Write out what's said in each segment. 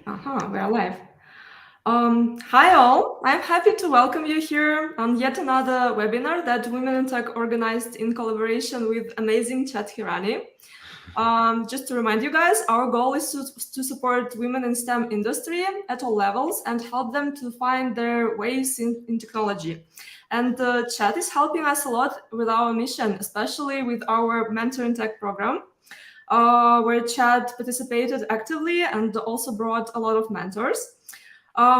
We're live. Hi all, I'm happy to welcome you here on yet another webinar that Women in Tech organized in collaboration with amazing Chet Hirani. Just to remind you guys, our goal is to support women in STEM industry at all levels and help them to find their ways in technology. And Chet is helping us a lot with our mission, especially with our Mentor in Tech program. Where Chad participated actively and also brought a lot of mentors.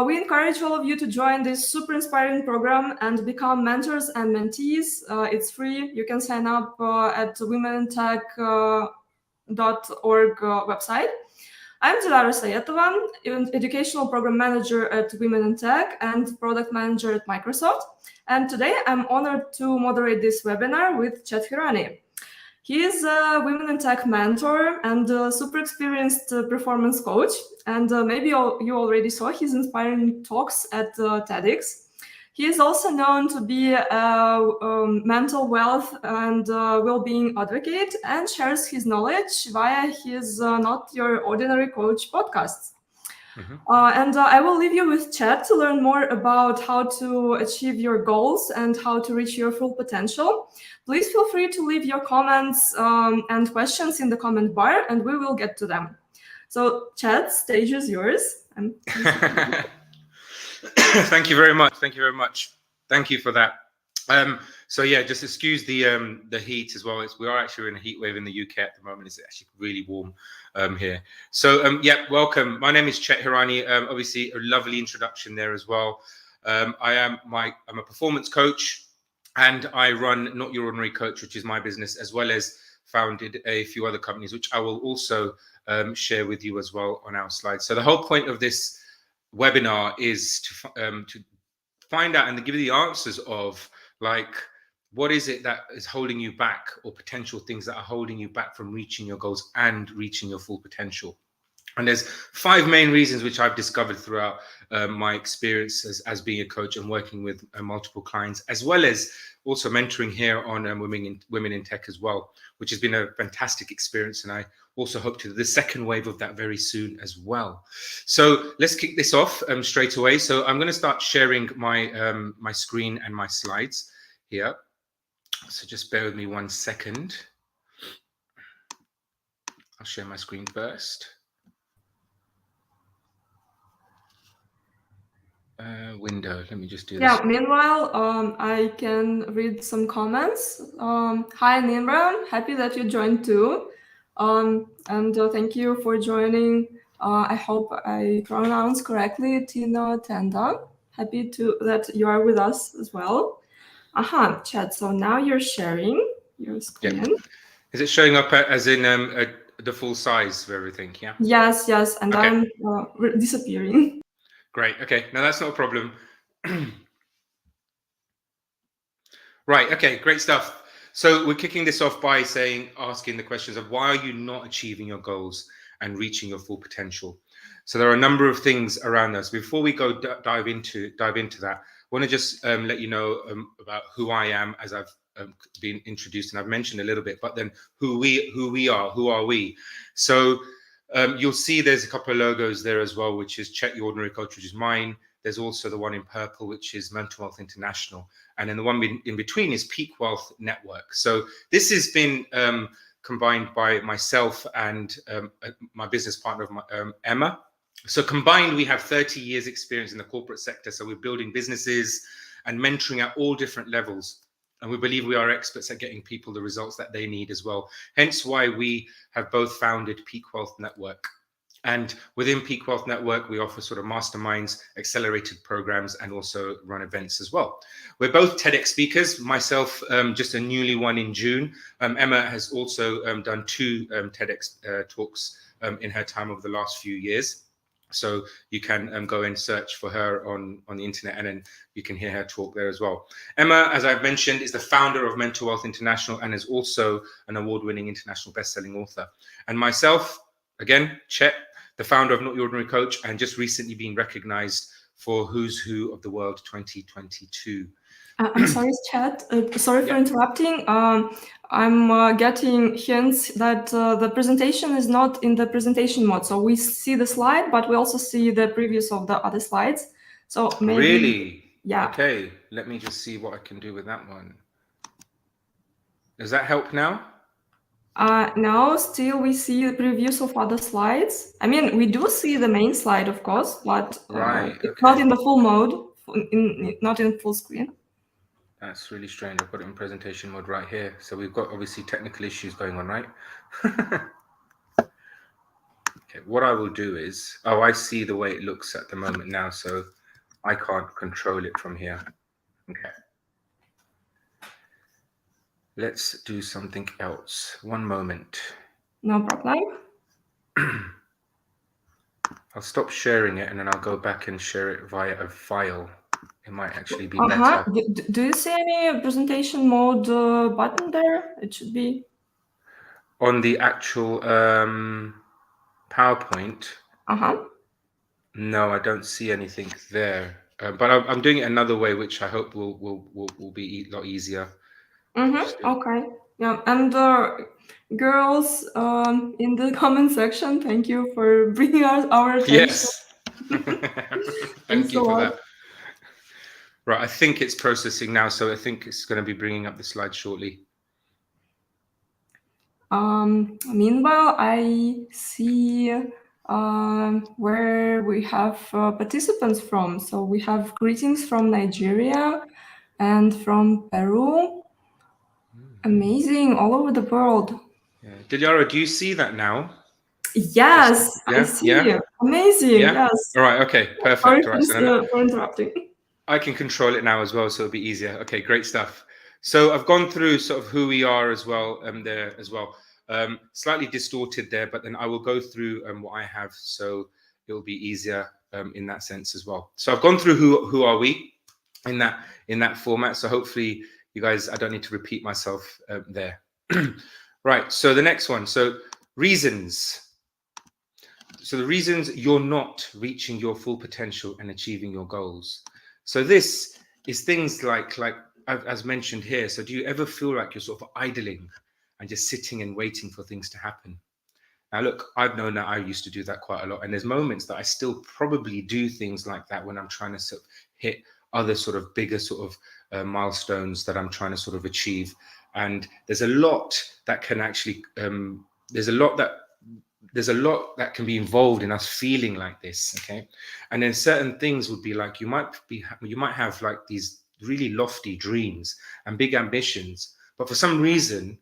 We encourage all of you to join this super inspiring program and become mentors and mentees. It's free. You can sign up at womenintech.org website. I'm Dilara Sayetova, Educational Program Manager at Women in Tech and Product Manager at Microsoft. And today I'm honored to moderate this webinar with Chet Hirani. He is a Women in Tech mentor and a super experienced performance coach. And maybe you already saw his inspiring talks at TEDx. He is also known to be a mental wealth and well-being advocate and shares his knowledge via his Not Your Ordinary Coach podcasts. And I will leave you with Chet to learn more about how to achieve your goals and how to reach your full potential. Please feel free to leave your comments and questions in the comment bar, and we will get to them. So, Chet, stage is yours. Thank you very much. Thank you very much. Thank you for that. So yeah, just excuse the heat as well. We are actually in a heat wave in the UK at the moment. It's actually really warm here. So yeah, welcome. My name is Chet Hirani. Obviously, a lovely introduction there as well. I'm a performance coach, and I run Not Your Ordinary Coach, which is my business, as well as founded a few other companies, which I will also share with you as well on our slides. So the whole point of this webinar is to find out and to give you the answers of, like, what is it that is holding you back, or potential things that are holding you back from reaching your goals and reaching your full potential. And there's 5 main reasons which I've discovered throughout my experience as being a coach and working with multiple clients, as well as also mentoring here on women in tech as well, which has been a fantastic experience. And I also hope to do the second wave of that very soon as well. So let's kick this off straight away. So I'm going to start sharing my my screen and my slides here. So just bear with me 1 second. I'll share my screen first. Window. Let me just do this. Yeah, meanwhile, I can read some comments. Hi, Nimra. Happy that you joined too. And thank you for joining. I hope I pronounce correctly, Tina Tenda. Happy that you are with us as well. Chat. So now you're sharing your screen. Yep. Is it showing up as in the full size of everything? Yeah. Yes. And okay. I'm disappearing. Great. Okay. No, that's not a problem. Right. Okay. Great stuff. So we're kicking this off by asking the questions of, why are you not achieving your goals and reaching your full potential? So there are a number of things around us. Before we go dive into that, I want to just let you know about who I am, as I've been introduced, and I've mentioned a little bit, but then who are we? So you'll see there's a couple of logos there as well, which is Chet Your Ordinary Coach, which is mine. There's also the one in purple, which is Mental Wealth International. And then the one in between is Peak Wealth Network. So this has been combined by myself and my business partner, Emma. So combined, we have 30 years experience in the corporate sector. So we're building businesses and mentoring at all different levels. And we believe we are experts at getting people the results that they need as well. Hence why we have both founded Peak Wealth Network. And within Peak Wealth Network, we offer sort of masterminds, accelerated programs, and also run events as well. We're both TEDx speakers. Myself, just a newly one in June. Emma has also done 2 TEDx talks in her time over the last few years. So you can go and search for her on the internet, and then you can hear her talk there as well. Emma, as I've mentioned, is the founder of Mental Wealth International and is also an award-winning international best-selling author. And myself, again, Chet, the founder of Not Your Ordinary Coach, and just recently been recognized for Who's Who of the World 2022. I'm sorry, Chat. Sorry for Yeah. interrupting. I'm getting hints that the presentation is not in the presentation mode. So we see the slide, but we also see the previews of the other slides. So maybe, Really? yeah. Okay, let me just see what I can do with that one. Does that help now? Now still we see the previews of other slides. I mean, we do see the main slide, of course, but Right, it's not okay. in the full mode, not in full screen. That's really strange. I've got it in presentation mode right here. So we've got obviously technical issues going on, right? Okay, what I will do is, oh, I see the way it looks at the moment now, so I can't control it from here. Okay. Let's do something else. One moment. No problem. I'll stop sharing it and then I'll go back and share it via a file. It might actually be better. Do you see any presentation mode button there? It should be On the actual PowerPoint, no, I don't see anything there. But I'm doing it another way, which I hope will be a lot easier. Okay. Yeah, and girls in the comment section, thank you for bringing our attention. Yes. Thanks Thank you a for lot. that. Right, I think it's processing now, so I think it's going to be bringing up the slide shortly. Meanwhile, I see where we have participants from. So we have greetings from Nigeria and from Peru. Amazing, all over the world. Yeah. Dilyara, do you see that now? Yes, I Yeah, see. yeah, Amazing, yeah. yes. All right, okay, Sorry perfect. All for, right, so for interrupting. I can control it now as well, so it'll be easier. Okay, great stuff. So I've gone through sort of who we are as well, there as well. Slightly distorted there, but then I will go through what I have, so it'll be easier in that sense as well. So I've gone through who are we in that format. So hopefully you guys, I don't need to repeat myself there. Right. So the next one. So reasons. So the reasons you're not reaching your full potential and achieving your goals. So this is things like as mentioned here. So do you ever feel like you're sort of idling and just sitting and waiting for things to happen? Now, look, I've known that I used to do that quite a lot. And there's moments that I still probably do things like that when I'm trying to sort of hit other sort of bigger sort of milestones that I'm trying to sort of achieve. And there's a lot that can actually, there's a lot that can be involved in us feeling like this. Okay. And then certain things would be like, you might have like these really lofty dreams and big ambitions, but for some reason,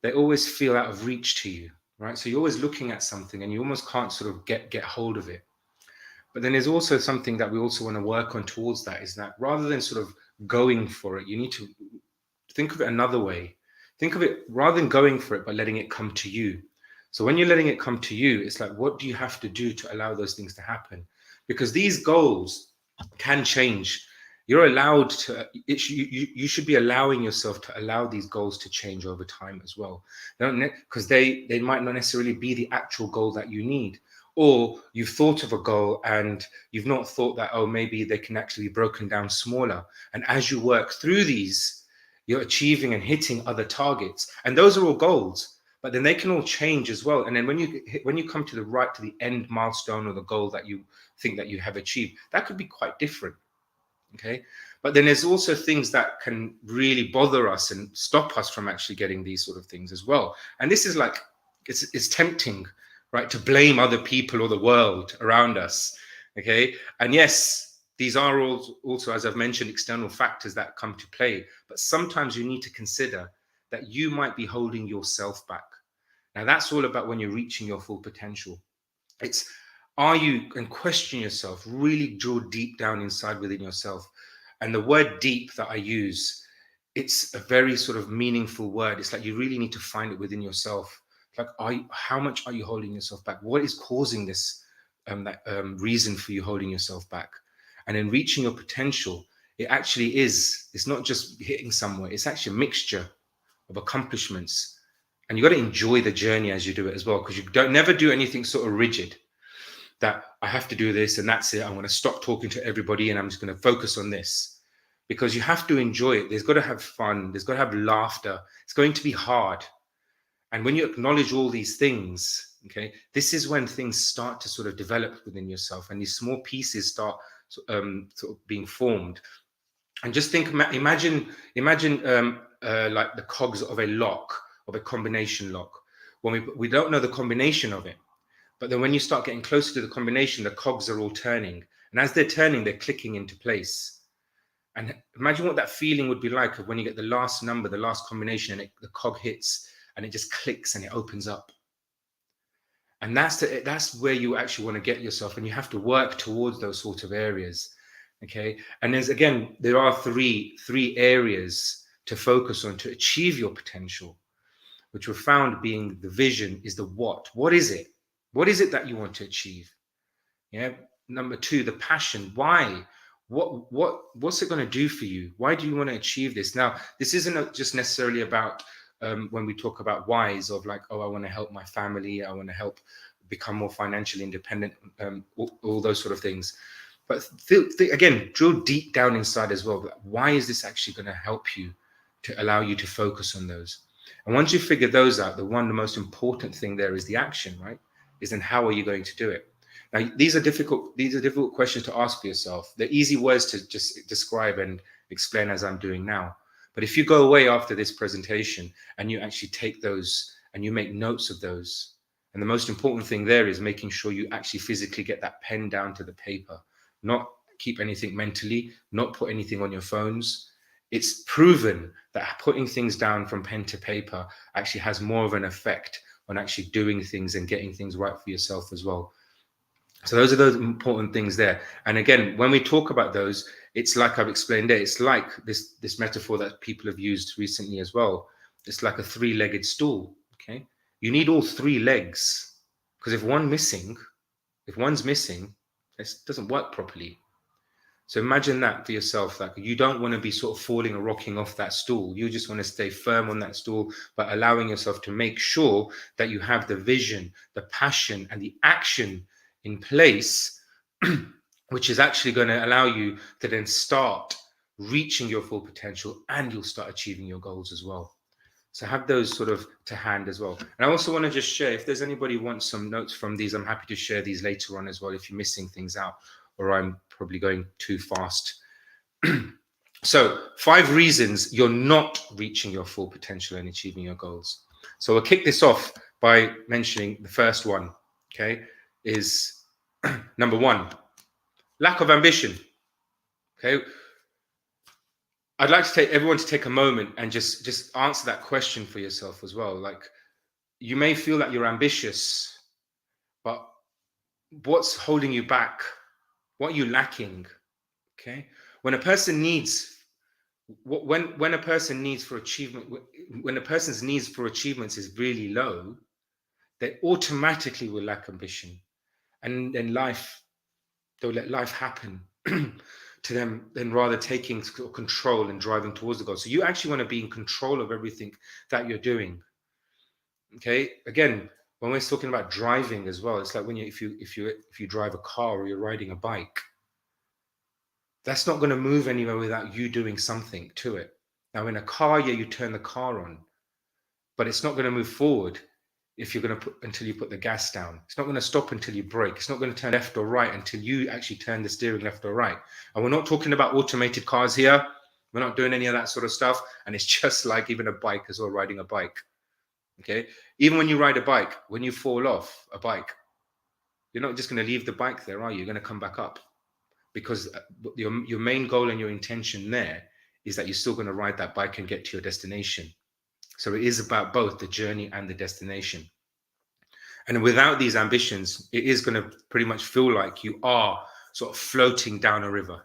they always feel out of reach to you. Right. So you're always looking at something and you almost can't sort of get hold of it. But then there's also something that we also want to work on towards that, is that rather than sort of going for it, you need to think of it another way. Think of it rather than going for it, but letting it come to you. So when you're letting it come to you, it's like, what do you have to do to allow those things to happen? Because these goals can change. You're allowed to, you should be allowing yourself to allow these goals to change over time as well. Because they might not necessarily be the actual goal that you need. Or you've thought of a goal and you've not thought that, oh, maybe they can actually be broken down smaller. And as you work through these, you're achieving and hitting other targets. And those are all goals, but then they can all change as well. And then when you come to the end milestone or the goal that you think that you have achieved, that could be quite different. Okay. But then there's also things that can really bother us and stop us from actually getting these sort of things as well. And this is like, it's tempting, right, to blame other people or the world around us. Okay. And yes, these are also, as I've mentioned, external factors that come to play. But sometimes you need to consider that you might be holding yourself back. Now, that's all about when you're reaching your full potential. It's, are you, and question yourself, really draw deep down inside within yourself. And the word deep that I use, it's a very sort of meaningful word. It's like you really need to find it within yourself. Like, how much are you holding yourself back? What is causing this reason for you holding yourself back? And in reaching your potential, it actually is, it's not just hitting somewhere, it's actually a mixture of accomplishments. And you got to enjoy the journey as you do it as well, because you don't never do anything sort of rigid that I have to do this and that's it. I'm going to stop talking to everybody and I'm just going to focus on this. because you have to enjoy it. There's got to have fun. There's got to have laughter. It's going to be hard. And when you acknowledge all these things, okay, this is when things start to sort of develop within yourself, and these small pieces start sort of being formed. And just think, imagine like the cogs of a lock, of a combination lock. When we don't know the combination of it, but then when you start getting closer to the combination, the cogs are all turning. And as they're turning, they're clicking into place. And imagine what that feeling would be like when you get the last number, the last combination, and the cog hits, and it just clicks and it opens up. And that's where you actually want to get yourself, and you have to work towards those sort of areas. Okay. And there are three areas to focus on to achieve your potential, which were found being the vision is the what. What is it? What is it that you want to achieve? Yeah. Number two, the passion. Why? What's it going to do for you? Why do you want to achieve this? Now, this isn't just necessarily about when we talk about whys of like, oh, I want to help my family, I want to help become more financially independent, all those sort of things. But again, drill deep down inside as well. Why is this actually going to help you to allow you to focus on those? And once you figure those out, the most important thing there is the action, right? Is then how are you going to do it? Now, these are difficult questions to ask for yourself. They're easy words to just describe and explain as I'm doing now. But if you go away after this presentation and you actually take those and you make notes of those, and the most important thing there is making sure you actually physically get that pen down to the paper, not keep anything mentally, not put anything on your phones. It's proven that putting things down from pen to paper actually has more of an effect on actually doing things and getting things right for yourself as well. So those are those important things there. And again, when we talk about those, it's like I've explained there, it's like this metaphor that people have used recently as well. It's like a three-legged stool, okay? You need all three legs, because if one's missing, it doesn't work properly. So imagine that for yourself. Like, you don't want to be sort of falling or rocking off that stool. You just want to stay firm on that stool, but allowing yourself to make sure that you have the vision, the passion, and the action in place, which is actually going to allow you to then start reaching your full potential, and you'll start achieving your goals as well. So have those sort of to hand as well. And I also want to just share, if there's anybody who wants some notes from these, I'm happy to share these later on as well, if you're missing things out or I'm probably going too fast. So 5 reasons you're not reaching your full potential and achieving your goals. So we'll kick this off by mentioning the first one, okay, is number 1, lack of ambition. Okay. I'd like to take everyone to take a moment and just answer that question for yourself as well. Like, you may feel that you're ambitious, but what's holding you back? What are you lacking? Okay. When a person needs, when a person needs for achievement, when a person's needs for achievements is really low, they automatically will lack ambition. And then they'll let life happen to them, then rather taking control and driving towards the goal. So you actually want to be in control of everything that you're doing. Okay. Again, when we're talking about driving as well, it's like when if you drive a car or you're riding a bike, that's not going to move anywhere without you doing something to it. Now, in a car, yeah, you turn the car on, but it's not going to move forward until you put the gas down. It's not going to stop until you brake. It's not going to turn left or right until you actually turn the steering left or right. And we're not talking about automated cars here. We're not doing any of that sort of stuff. And it's just like even a bike as well, riding a bike. Okay. Even when you ride a bike, when you fall off a bike, you're not just going to leave the bike there, are you? You're going to come back up, because your main goal and your intention there is that you're still going to ride that bike and get to your destination. So it is about both the journey and the destination. And without these ambitions, it is going to pretty much feel like you are sort of floating down a river,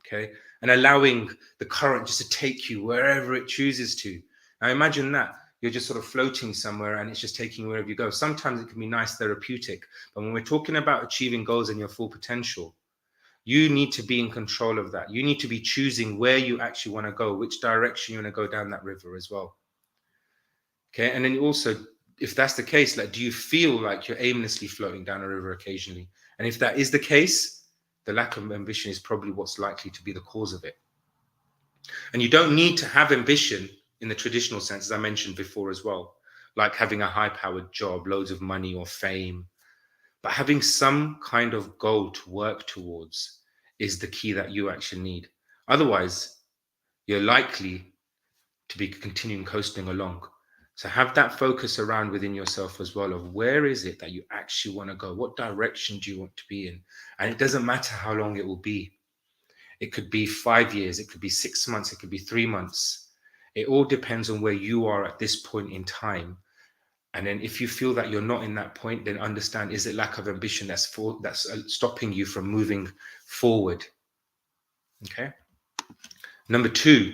okay? And allowing the current just to take you wherever it chooses to. Now imagine that. You're just sort of floating somewhere and it's just taking you wherever you go. Sometimes it can be nice, therapeutic. But when we're talking about achieving goals and your full potential, you need to be in control of that. You need to be choosing where you actually want to go, which direction you want to go down that river as well. Okay. And then also, if that's the case, like, do you feel like you're aimlessly floating down a river occasionally? And if that is the case, the lack of ambition is probably what's likely to be the cause of it. And you don't need to have ambition in the traditional sense, as I mentioned before as well, like having a high-powered job, loads of money or fame. But having some kind of goal to work towards is the key that you actually need. Otherwise, you're likely to be continuing coasting along. So have that focus around within yourself as well of where is it that you actually want to go? What direction do you want to be in? And it doesn't matter how long it will be. It could be 5 years, it could be 6 months, it could be 3 months. It all depends on where you are at this point in time. And then if you feel that you're not in that point, then understand, is it lack of ambition that's stopping you from moving forward? Okay. Number 2,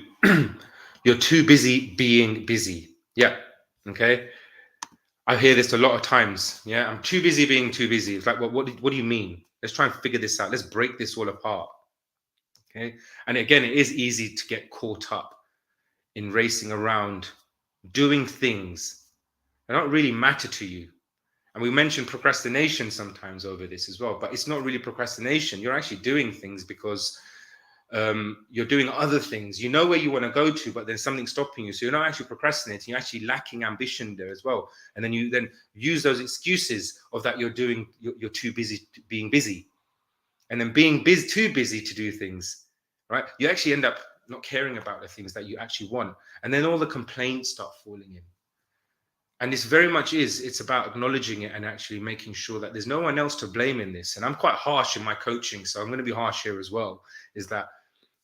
you're too busy being busy. Yeah. Okay. I hear this a lot of times. Yeah. I'm too busy being too busy. It's like, what do you mean? Let's try and figure this out. Let's break this all apart. Okay. And again, it is easy to get caught up in racing around, doing things that don't really matter to you. And we mentioned procrastination sometimes over this as well, but it's not really procrastination. You're actually doing things because you're doing other things. You know where you want to go to, but there's something stopping you. So you're not actually procrastinating. You're actually lacking ambition there as well. And then you then use those excuses of that you're too busy being busy, and then being too busy to do things. Right? You actually end up not caring about the things that you actually want, and then all the complaints start falling in. And this very much it's about acknowledging it and actually making sure that there's no one else to blame in this. And I'm quite harsh in my coaching, so I'm going to be harsh here as well, is that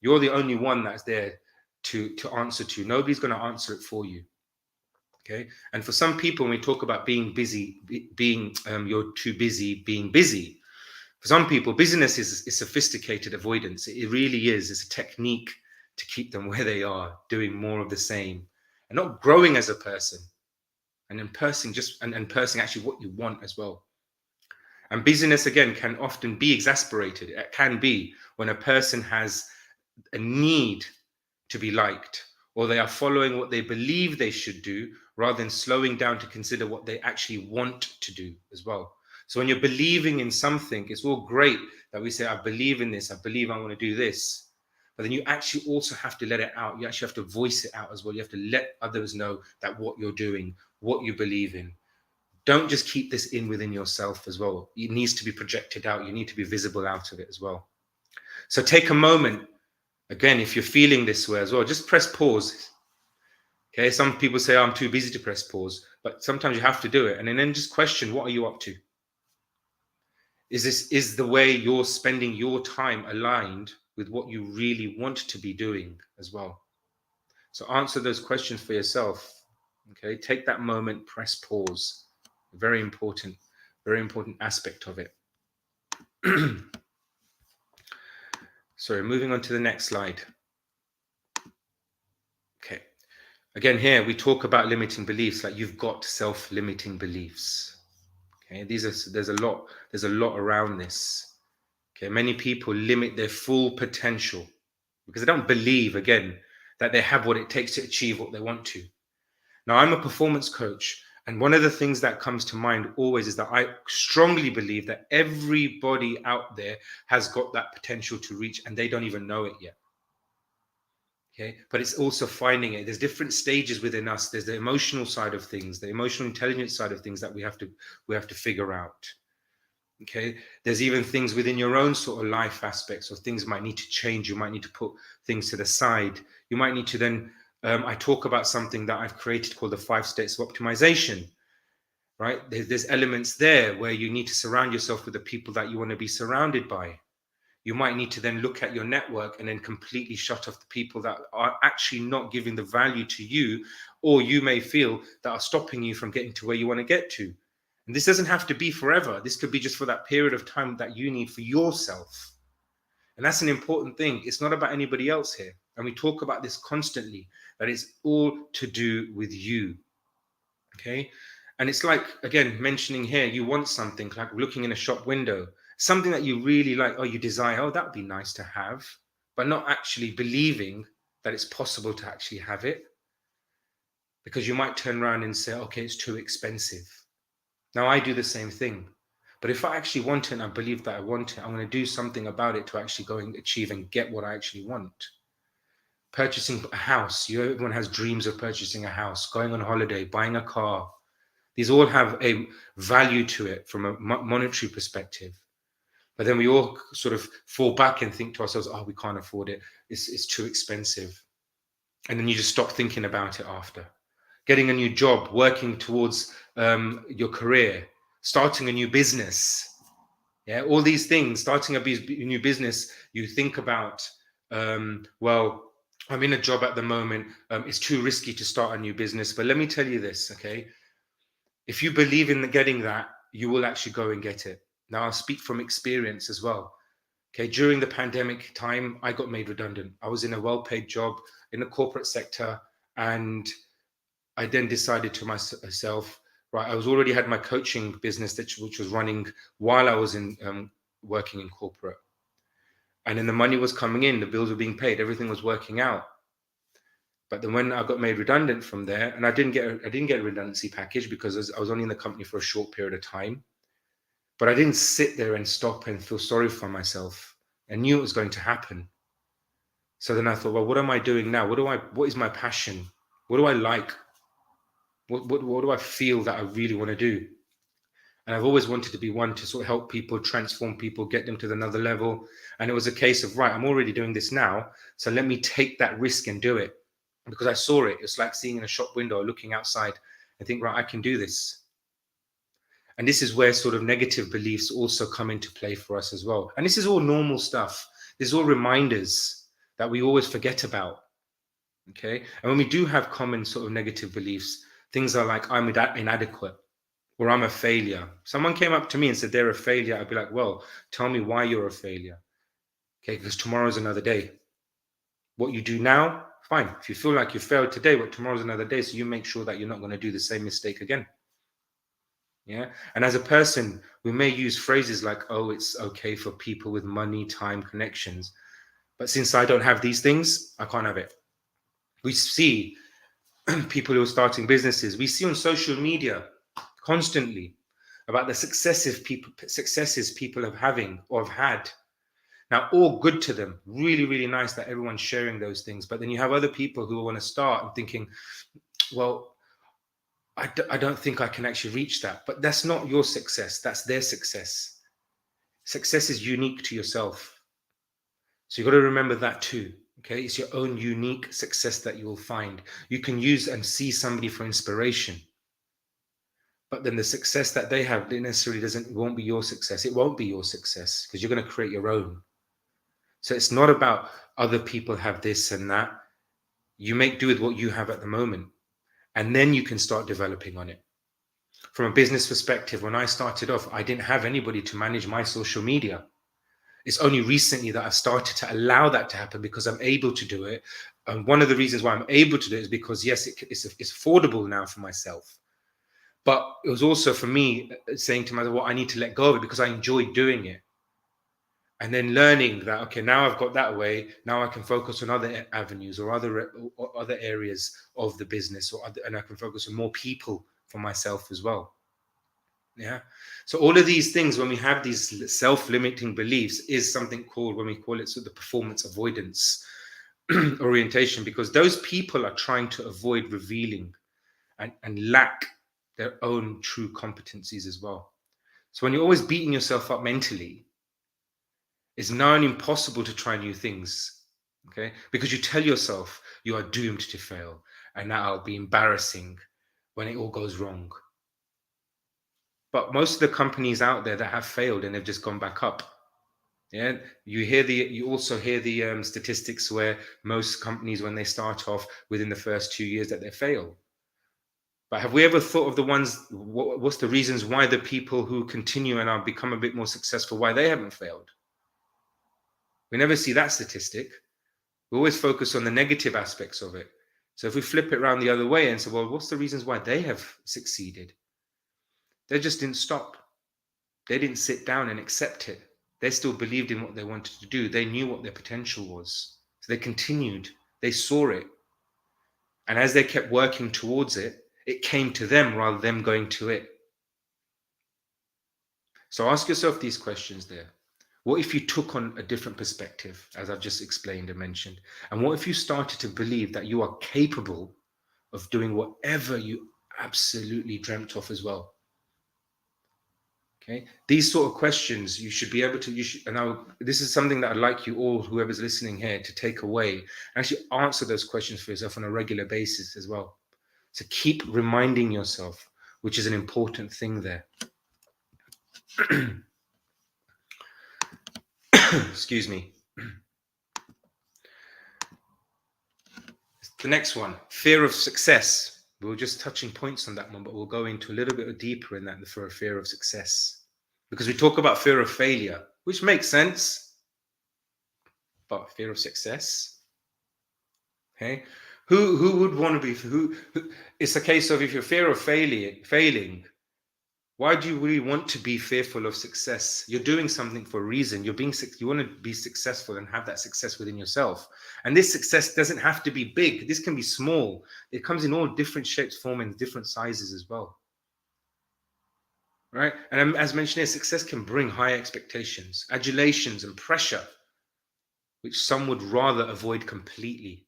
you're the only one that's there to answer to. Nobody's going to answer it for you. Okay. And for some people, when we talk about being busy, you're too busy being busy. For some people, busyness is sophisticated avoidance. It really is. It's a technique to keep them where they are, doing more of the same and not growing as a person. And then pursuing actually what you want as well. And busyness, again, can often be exasperated. It can be when a person has a need to be liked, or they are following what they believe they should do rather than slowing down to consider what they actually want to do as well. So when you're believing in something, it's all great that we say, I believe in this, I believe I want to do this. But then you actually also have to let it out. You actually have to voice it out as well. You have to let others know that what you're doing, what you believe in. Don't just keep this in within yourself as well. It needs to be projected out. You need to be visible out of it as well. So take a moment. Again, if you're feeling this way as well, just press pause. Okay, some people say, oh, I'm too busy to press pause, but sometimes you have to do it. And then just question, what are you up to? Is the way you're spending your time aligned with what you really want to be doing as well? So answer those questions for yourself. Okay, take that moment, press pause. Very important aspect of it. Sorry, moving on to the next slide. Okay. Again, here we talk about limiting beliefs, like you've got self-limiting beliefs. Okay, there's a lot around this. Okay, many people limit their full potential because they don't believe, again, that they have what it takes to achieve what they want to. Now, I'm a performance coach, and one of the things that comes to mind always is that I strongly believe that everybody out there has got that potential to reach, and they don't even know it yet. Okay, but it's also finding it. There's different stages within us. There's the emotional side of things, the emotional intelligence side of things that we have to figure out. Okay, there's even things within your own sort of life aspects, or things might need to change. You might need to put things to the side. You might need to then I talk about something that I've created called the 5 states of optimization, right? There's elements there where you need to surround yourself with the people that you want to be surrounded by. You might need to then look at your network and then completely shut off the people that are actually not giving the value to you, or you may feel that are stopping you from getting to where you want to get to. And this doesn't have to be forever. This could be just for that period of time that you need for yourself. And that's an important thing. It's not about anybody else here. And we talk about this constantly, that it's all to do with you. Okay. And it's like, again, mentioning here, you want something, like looking in a shop window, something that you really like, or you desire, oh, that would be nice to have, but not actually believing that it's possible to actually have it. Because you might turn around and say, okay, it's too expensive. Now, I do the same thing. But if I actually want it and I believe that I want it, I'm going to do something about it to actually go and achieve and get what I actually want. purchasing a house. Everyone has dreams of purchasing a house, going on holiday, buying a car. These all have a value to it from a monetary perspective. But then we all sort of fall back and think to ourselves, oh, we can't afford it. It's too expensive. And then you just stop thinking about it after. Getting a new job, working towards your career, starting a new business. Yeah, all these things, starting a new business, you think about, well, I'm in a job at the moment. It's too risky to start a new business. But let me tell you this, okay? If you believe in getting that, you will actually go and get it. Now, I'll speak from experience as well. Okay, during the pandemic time, I got made redundant. I was in a well-paid job in the corporate sector, and I then decided to myself, right, I was already had my coaching business, which was running while I was in working in corporate. And then the money was coming in, the bills were being paid, everything was working out. But then when I got made redundant from there, and I didn't get a redundancy package because I was only in the company for a short period of time. But I didn't sit there and stop and feel sorry for myself. I knew it was going to happen. So then I thought, well, what am I doing now? What is my passion? What do I like? What do I feel that I really want to do? And I've always wanted to be one to sort of help people, transform people, get them to another level. And it was a case of, right, I'm already doing this now. So let me take that risk and do it. Because I saw it. It's like seeing in a shop window, looking outside and think, right, I can do this. And this is where sort of negative beliefs also come into play for us as well. And this is all normal stuff. This is all reminders that we always forget about. Okay. And when we do have common sort of negative beliefs, things are like, I'm inadequate or I'm a failure. Someone came up to me and said they're a failure. I'd be like, well, tell me why you're a failure. Okay. Because tomorrow's another day. What you do now, fine. If you feel like you failed today, but tomorrow's another day. So you make sure that you're not going to do the same mistake again. Yeah. And as a person, we may use phrases like, oh, it's okay for people with money, time, connections. But since I don't have these things, I can't have it. We see people who are starting businesses. We see on social media constantly about the successes people have having or have had. Now, all good to them. Really, really nice that everyone's sharing those things. But then you have other people who want to start and thinking, well, I don't think I can actually reach that. But that's not your success. That's their success. Success is unique to yourself. So you've got to remember that too. Okay. It's your own unique success that you will find. You can use and see somebody for inspiration. But then the success that they have necessarily won't be your success. It won't be your success because you're going to create your own. So it's not about other people have this and that. You make do with what you have at the moment. And then you can start developing on it. From a business perspective, when I started off, I didn't have anybody to manage my social media. It's only recently that I've started to allow that to happen because I'm able to do it. And one of the reasons why I'm able to do it is because, yes, it's affordable now for myself. But it was also for me saying to myself, well, I need to let go of it because I enjoy doing it. And then learning that, okay, now I've got that way. Now I can focus on other avenues or other areas of the business, and I can focus on more people for myself as well. Yeah. So all of these things, when we have these self-limiting beliefs, is something called, when we call it sort of the performance avoidance orientation, because those people are trying to avoid revealing and lack their own true competencies as well. So when you're always beating yourself up mentally, it's now impossible to try new things, okay? Because you tell yourself you are doomed to fail, and that'll be embarrassing when it all goes wrong. But most of the companies out there that have failed and they've just gone back up. Yeah, you also hear the statistics where most companies, when they start off within the first 2 years, that they fail. But have we ever thought of the ones? What's the reasons why the people who continue and are become a bit more successful, why they haven't failed? We never see that statistic. We always focus on the negative aspects of it. So if we flip it around the other way and say, well, what's the reasons why they have succeeded? They just didn't stop. They didn't sit down and accept it. They still believed in what they wanted to do. They knew what their potential was. So they continued. They saw it. And as they kept working towards it, it came to them rather than them going to it. So ask yourself these questions there. What if you took on a different perspective, as I've just explained and mentioned? And what if you started to believe that you are capable of doing whatever you absolutely dreamt of as well? Okay, these sort of questions you should be able to, this is something that I'd like you all, whoever's listening here, to take away and actually answer those questions for yourself on a regular basis as well. So keep reminding yourself, which is an important thing there. Excuse me. The next one, fear of success. We were just touching points on that one, but we'll go into a little bit deeper in that for a fear of success. Because we talk about fear of failure, which makes sense, but fear of success? Okay, who would want to be, who it's a case of, if you're fear of failing, why do you really want to be fearful of success? You're doing something for a reason. You want to be successful and have that success within yourself. And this success doesn't have to be big. This can be small. It comes in all different shapes, forms, and different sizes as well. Right? And as mentioned here, success can bring high expectations, adulations, and pressure, which some would rather avoid completely.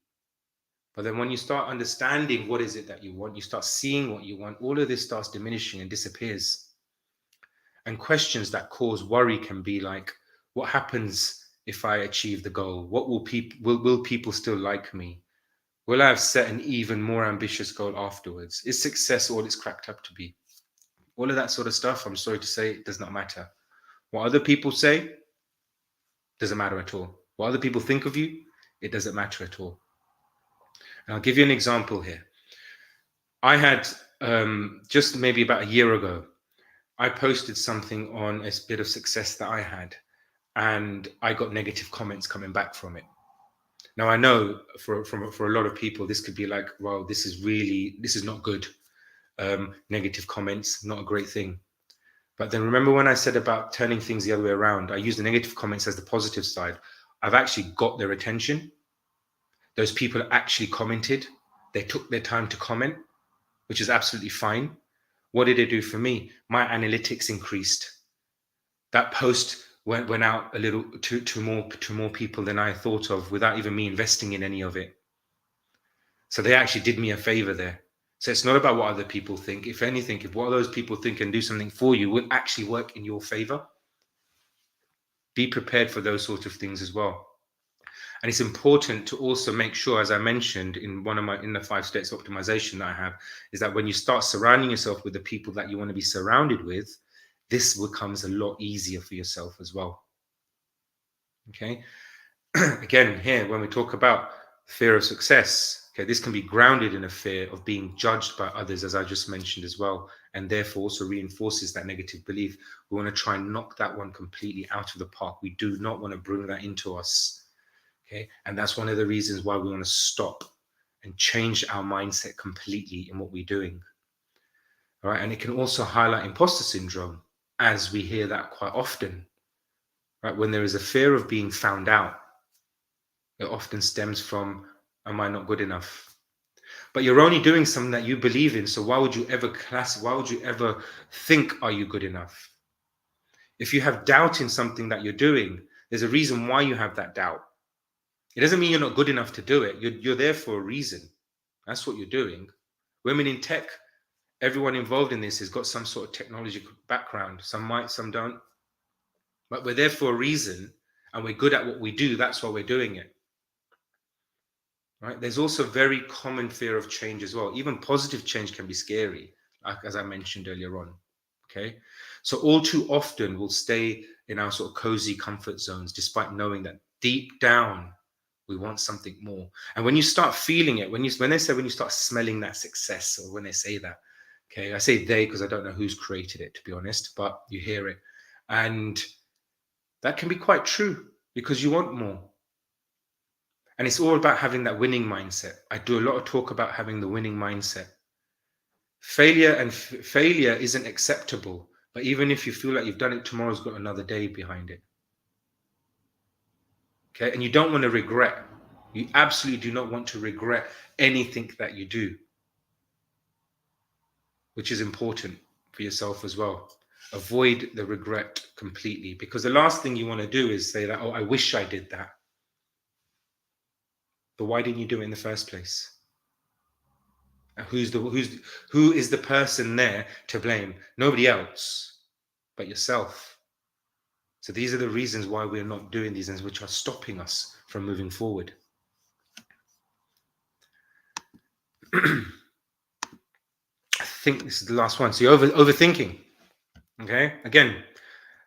But then when you start understanding what is it that you want, you start seeing what you want, all of this starts diminishing and disappears. And questions that cause worry can be like, what happens if I achieve the goal? What will people still like me? Will I have set an even more ambitious goal afterwards? Is success all it's cracked up to be? All of that sort of stuff, I'm sorry to say, it does not matter. What other people say doesn't matter at all. What other people think of you, it doesn't matter at all. And I'll give you an example here. I had just maybe about a year ago, I posted something on a bit of success that I had, and I got negative comments coming back from it. Now, I know for a lot of people, this could be like, well, this is not good. Negative comments, not a great thing. But then remember when I said about turning things the other way around, I use the negative comments as the positive side. I've actually got their attention. Those people actually commented. They took their time to comment, which is absolutely fine. What did it do for me? My analytics increased. That post went out a little to more people than I thought of, without even me investing in any of it. So they actually did me a favor there. So it's not about what other people think. If anything, if what those people think and do something for you will actually work in your favor, be prepared for those sort of things as well. And it's important to also make sure, as I mentioned in the 5 steps of optimization that I have, is that when you start surrounding yourself with the people that you want to be surrounded with, this becomes a lot easier for yourself as well. Okay. Again, here, when we talk about fear of success, okay, this can be grounded in a fear of being judged by others, as I just mentioned as well, and therefore also reinforces that negative belief. We want to try and knock that one completely out of the park. We do not want to bring that into us. Okay, and that's one of the reasons why we want to stop and change our mindset completely in what we're doing. All right, and it can also highlight imposter syndrome, as we hear that quite often. Right, when there is a fear of being found out, it often stems from, am I not good enough? But you're only doing something that you believe in, so why would you ever think, are you good enough? If you have doubt in something that you're doing, there's a reason why you have that doubt. It doesn't mean you're not good enough to do it. You're there for a reason. That's what you're doing. Women in tech, everyone involved in this has got some sort of technology background. Some might, some don't. But we're there for a reason, and we're good at what we do. That's why we're doing it. Right? There's also very common fear of change as well. Even positive change can be scary, like as I mentioned earlier on. Okay, so all too often we'll stay in our sort of cozy comfort zones, despite knowing that deep down we want something more. And when you start feeling it, when you start smelling that success, or when they say that, okay, I say they because I don't know who's created it, to be honest, but you hear it, and that can be quite true, because you want more. And it's all about having that winning mindset. I do a lot of talk about having the winning mindset. Failure isn't acceptable, but even if you feel like you've done it, tomorrow's got another day behind it. Okay, and you don't want to regret. You absolutely do not want to regret anything that you do, which is important for yourself as well. Avoid the regret completely, because the last thing you want to do is say that, oh, I wish I did that. But why didn't you do it in the first place? Who is the person there to blame? Nobody else but yourself. So these are the reasons why we're not doing these things, which are stopping us from moving forward. I think this is the last one. So you're overthinking. Okay. Again,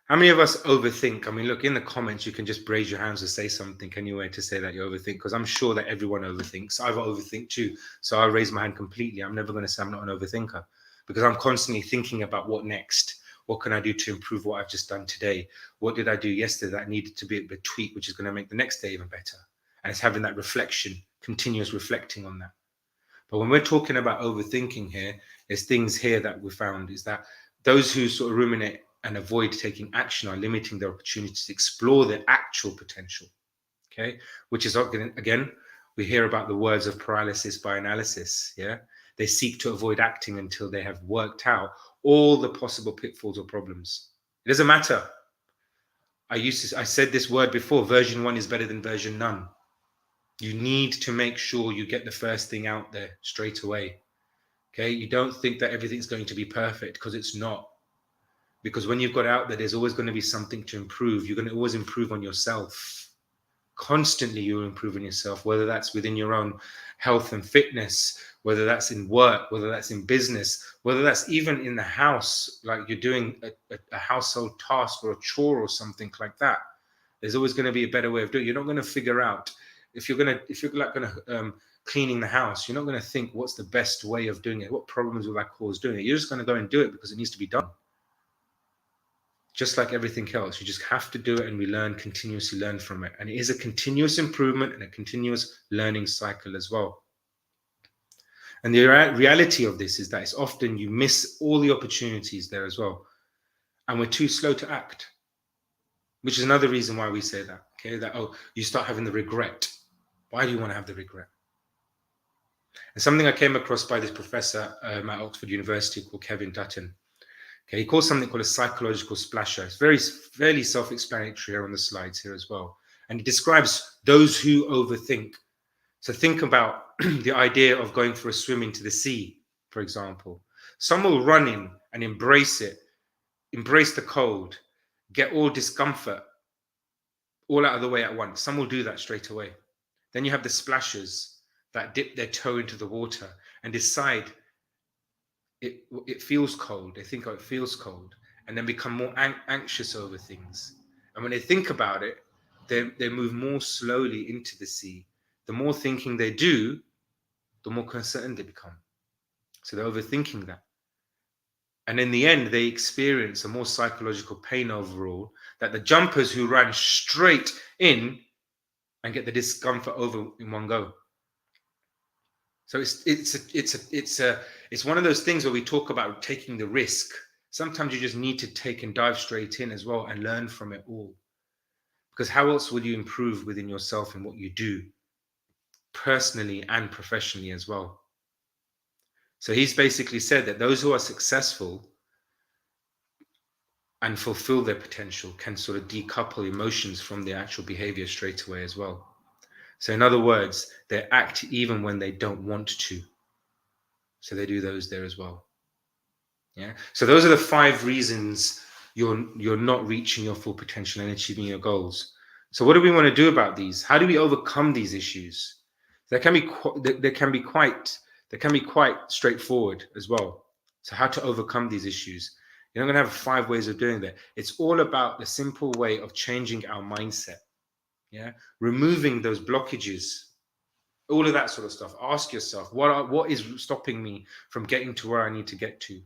how many of us overthink? I mean, look, in the comments, you can just raise your hands or say something anyway to say that you overthink, because I'm sure that everyone overthinks. I overthink too. So I'll raise my hand completely. I'm never going to say I'm not an overthinker, because I'm constantly thinking about what next. What can I do to improve what I've just done today? What did I do yesterday that needed to be a bit tweaked, which is going to make the next day even better? And it's having that reflection, continuous reflecting on that. But when we're talking about overthinking here, there's things here that we found is that those who sort of ruminate and avoid taking action are limiting their opportunities to explore their actual potential. Okay, which is again, we hear about the words of paralysis by analysis. Yeah, they seek to avoid acting until they have worked out all the possible pitfalls or problems. It doesn't matter. I said this word before, version 1 is better than version none. You need to make sure you get the first thing out there straight away. Okay, you don't think that everything's going to be perfect, because it's not. Because when you've got out there, there's always going to be something to improve. You're going to always improve on yourself. Constantly you'll improve on yourself, whether that's within your own health and fitness, whether that's in work, whether that's in business, whether that's even in the house, like you're doing a household task or a chore or something like that. There's always going to be a better way of doing it. You're not going to figure out if you're cleaning the house, you're not going to think what's the best way of doing it, what problems will that cause doing it. You're just going to go and do it because it needs to be done. Just like everything else, you just have to do it, and we continuously learn from it. And it is a continuous improvement and a continuous learning cycle as well. And the reality of this is that it's often you miss all the opportunities there as well. And we're too slow to act, which is another reason why we say that, okay? That, oh, you start having the regret. Why do you want to have the regret? And something I came across by this professor at Oxford University called Kevin Dutton. Okay, he calls something called a psychological splasher. It's fairly self-explanatory here on the slides here as well. And he describes those who overthink. So think about the idea of going for a swim into the sea, for example. Some will run in and embrace it, embrace the cold, get all discomfort, all out of the way at once. Some will do that straight away. Then you have the splashers that dip their toe into the water and decide it feels cold. They think, oh, it feels cold, and then become more anxious over things. And when they think about it, they move more slowly into the sea. The more thinking they do, the more concerned they become. So they're overthinking that. And in the end, they experience a more psychological pain overall, that the jumpers who ran straight in and get the discomfort over in one go. So it's one of those things where we talk about taking the risk. Sometimes you just need to take and dive straight in as well and learn from it all. Because how else would you improve within yourself and what you do, personally and professionally as well? So he's basically said that those who are successful and fulfill their potential can sort of decouple emotions from their actual behavior straight away as well. So in other words, they act even when they don't want to. So they do those there as well. Yeah. So those are the 5 reasons you're not reaching your full potential and achieving your goals. So what do we want to do about these? How do we overcome these issues? They can be quite straightforward as well. So how to overcome these issues? You're not going to have 5 ways of doing that. It's all about the simple way of changing our mindset. Yeah. Removing those blockages. All of that sort of stuff. Ask yourself, what is stopping me from getting to where I need to get to?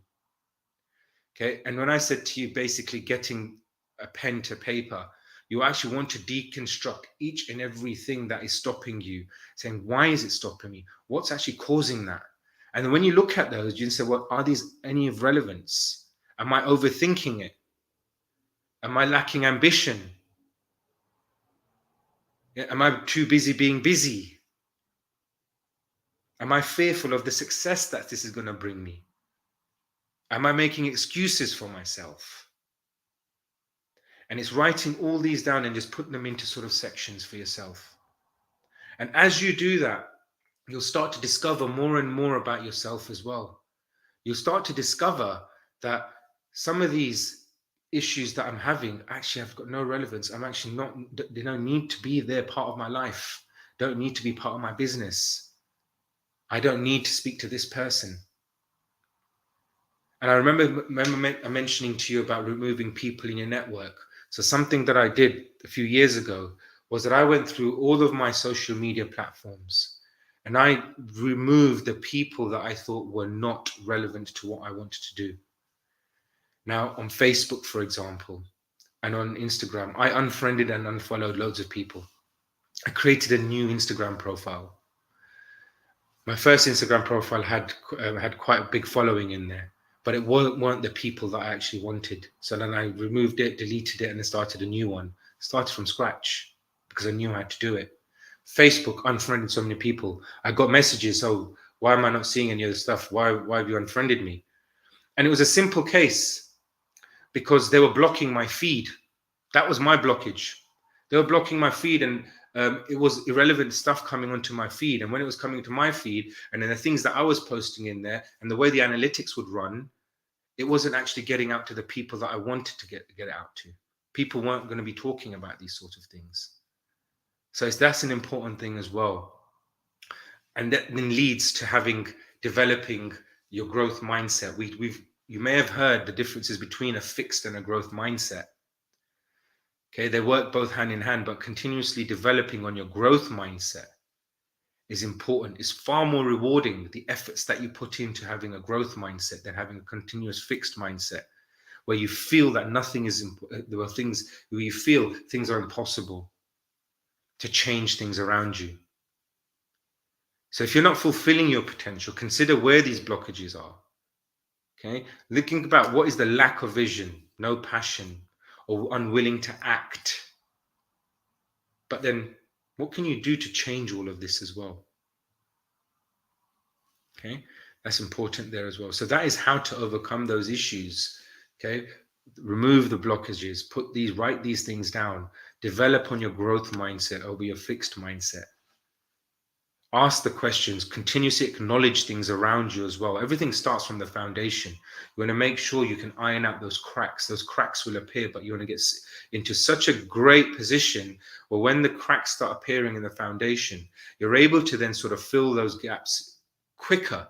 Okay. And when I said to you, basically getting a pen to paper, you actually want to deconstruct each and everything that is stopping you, saying, why is it stopping me? What's actually causing that? And then when you look at those, you can say, well, are these any of relevance? Am I overthinking it? Am I lacking ambition? Am I too busy being busy? Am I fearful of the success that this is going to bring me? Am I making excuses for myself? And it's writing all these down and just putting them into sort of sections for yourself. And as you do that, you'll start to discover more and more about yourself as well. You'll start to discover that some of these issues that I'm having actually have got no relevance. I'm actually not, they don't need to be there part of my life, don't need to be part of my business. I don't need to speak to this person. And I remember mentioning to you about removing people in your network. So something that I did a few years ago was that I went through all of my social media platforms and I removed the people that I thought were not relevant to what I wanted to do. Now, on Facebook, for example, and on Instagram, I unfriended and unfollowed loads of people. I created a new Instagram profile. My first Instagram profile had quite a big following in there, but it weren't the people that I actually wanted. So then I removed it, deleted it, and then started a new one. Started from scratch because I knew how to do it. Facebook unfriended so many people. I got messages, oh, why am I not seeing any of the stuff? Why have you unfriended me? And it was a simple case because they were blocking my feed. That was my blockage. They were blocking my feed, and it was irrelevant stuff coming onto my feed. And when it was coming to my feed, and then the things that I was posting in there, and the way the analytics would run, it wasn't actually getting out to the people that I wanted to get it out to. People weren't going to be talking about these sort of things. So that's an important thing as well. And that then leads to developing your growth mindset. You may have heard the differences between a fixed and a growth mindset. Okay, they work both hand in hand, but continuously developing on your growth mindset is important. It's far more rewarding, the efforts that you put into having a growth mindset, than having a continuous fixed mindset, where you feel that nothing is, there are things where you feel things are impossible to change things around you. So if you're not fulfilling your potential, consider where these blockages are. Okay, looking about what is the lack of vision, no passion, or unwilling to act. But then what can you do to change all of this as well? Okay, that's important there as well. So that is how to overcome those issues. Okay, remove the blockages, write these things down, develop on your growth mindset over your fixed mindset. Ask the questions, continuously acknowledge things around you as well. Everything starts from the foundation. You want to make sure you can iron out those cracks. Those cracks will appear, but you want to get into such a great position where when the cracks start appearing in the foundation, you're able to then sort of fill those gaps quicker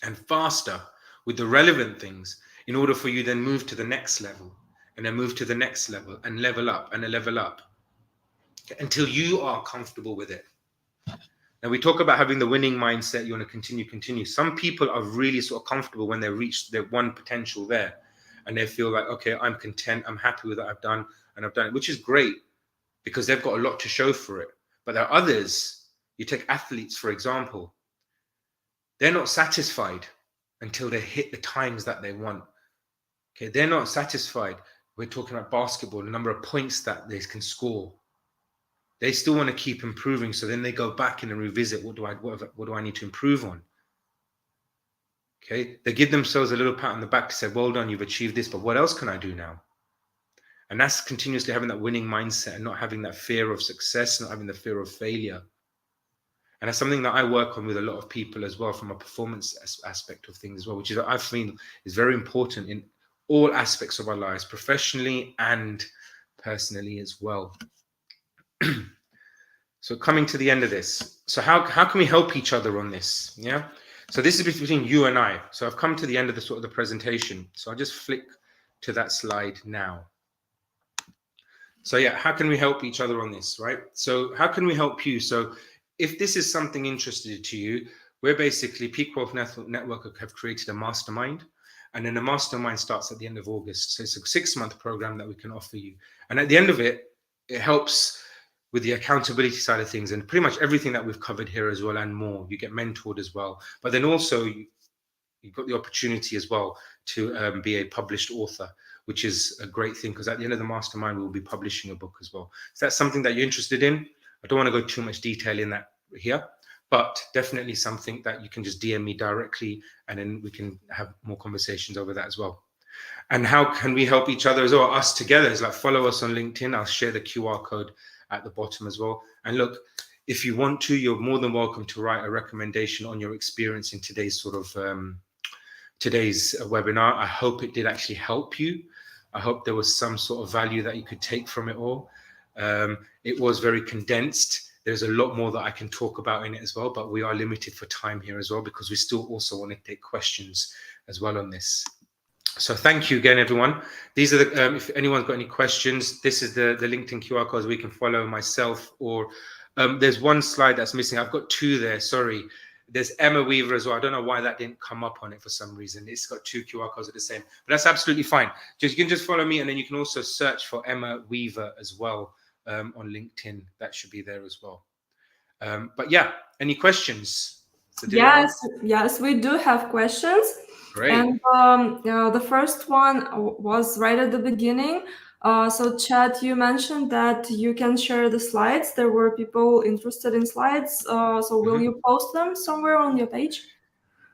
and faster with the relevant things in order for you then move to the next level and then move to the next level and level up and level up until you are comfortable with it. Now, we talk about having the winning mindset. You want to continue. Some people are really sort of comfortable when they reach their one potential there and they feel like, okay, I'm content. I'm happy with what I've done and I've done it, which is great because they've got a lot to show for it. But there are others, you take athletes, for example, they're not satisfied until they hit the times that they want. Okay, they're not satisfied. We're talking about basketball, the number of points that they can score. They still want to keep improving. So then they go back and revisit, what do I need to improve on? Okay, they give themselves a little pat on the back to say, well done, you've achieved this, but what else can I do now? And that's continuously having that winning mindset and not having that fear of success, not having the fear of failure. And that's something that I work on with a lot of people as well, from a performance aspect of things as well, which is I feel is very important in all aspects of our lives, professionally and personally as well. So coming to the end of this, so how can we help each other on this? Yeah. So this is between you and I. So I've come to the end of the presentation. So I'll just flick to that slide now. So yeah, how can we help each other on this, right? So how can we help you? So if this is something interesting to you, we're basically Peak Wealth Network have created a mastermind. And then the mastermind starts at the end of August. So it's a 6-month program that we can offer you. And at the end of it, it helps with the accountability side of things and pretty much everything that we've covered here as well and more. You get mentored as well. But then also you've got the opportunity as well to be a published author, which is a great thing because at the end of the mastermind, we'll be publishing a book as well. So that's something that you're interested in. I don't want to go too much detail in that here, but definitely something that you can just DM me directly, and then we can have more conversations over that as well. And how can we help each other as well? Us together is like, follow us on LinkedIn. I'll share the QR code at the bottom as well. And look, if you want to, you're more than welcome to write a recommendation on your experience in today's sort of today's webinar. I hope it did actually help you. I hope there was some sort of value that you could take from it all. It was very condensed. There's a lot more that I can talk about in it as well, but we are limited for time here as well, because we still also want to take questions as well on this. So thank you again, everyone. These are the, if anyone's got any questions, this is the LinkedIn QR codes we can follow myself, or there's one slide that's missing. I've got two there, sorry. There's Emma Weaver as well. I don't know why that didn't come up on it for some reason. It's got two QR codes at the same, but that's absolutely fine. You can just follow me, and then you can also search for Emma Weaver as well on LinkedIn. That should be there as well. But yeah, any questions? Yes, we do have questions. Great. And the first one was right at the beginning. So Chet, you mentioned that you can share the slides. There were people interested in slides. So will you post them somewhere on your page?